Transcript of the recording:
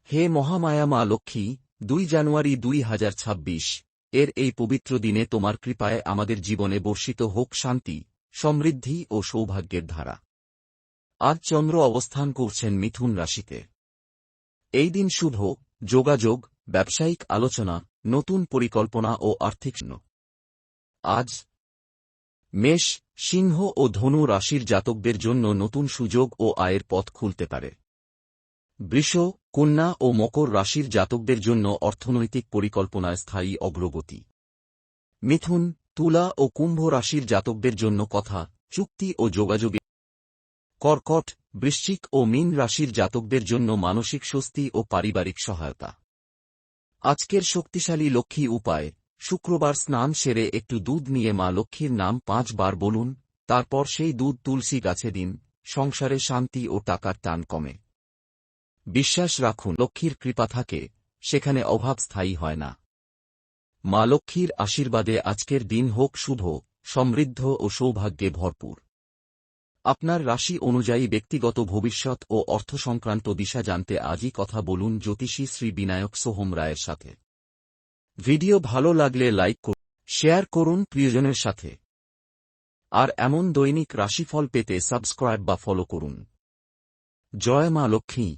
হে মহামায়া মা লক্ষ্মী, 2 জানুয়ারি 2026 এর এই পবিত্র দিনে তোমার কৃপায় আমাদের জীবনে বর্ষিত হোক শান্তি, সমৃদ্ধি ও সৌভাগ্যের ধারা। আজ চন্দ্র অবস্থান করছেন মিথুন রাশিতে। এই দিন শুভ, যোগাযোগ, ব্যবসায়িক আলোচনা, নতুন পরিকল্পনা ও আর্থিক। আজ মেষ, সিংহ ও ধনু রাশির জাতকদের জন্য নতুন সুযোগ ও আয়ের পথ খুলতে পারে। বৃষ, কন্যা ও মকর রাশির জাতকদের জন্য অর্থনৈতিক পরিকল্পনায় স্থায়ী অগ্রগতি। মিথুন, তুলা ও কুম্ভ রাশির জাতকদের জন্য কথা, চুক্তি ও যোগাযোগে। কর্কট, বৃশ্চিক ও মীন রাশির জাতকদের জন্য মানসিক স্বস্তি ও পারিবারিক সহায়তা। আজকের শক্তিশালী লক্ষ্মী উপায়: শুক্রবার স্নান সেরে একটু দুধ নিয়ে মা লক্ষ্মীর নাম 5 বার বলুন, তারপর সেই দুধ তুলসী গাছে দিন। সংসারে শান্তি ও টাকার টান কমে। বিশ্বাস রাখুন, লক্ষ্মীর কৃপা থাকে, সেখানে অভাব স্থায়ী হয় না। মা লক্ষ্মীর আশীর্বাদে আজকের দিন হোক শুভ, সমৃদ্ধ ও সৌভাগ্যে ভরপুর। আপনার রাশি অনুযায়ী ব্যক্তিগত ভবিষ্যৎ ও অর্থ সংক্রান্ত দিশা জানতে আজই কথা বলুন জ্যোতিষী শ্রী বিনায়ক সোহম রায়ের সাথে। ভিডিও ভালো লাগলে লাইক করুন, শেয়ার করুন প্রিয়জনের সাথে। আর এমন দৈনিক রাশিফল পেতে সাবস্ক্রাইব বা ফলো করুন। জয় মা লক্ষ্মী।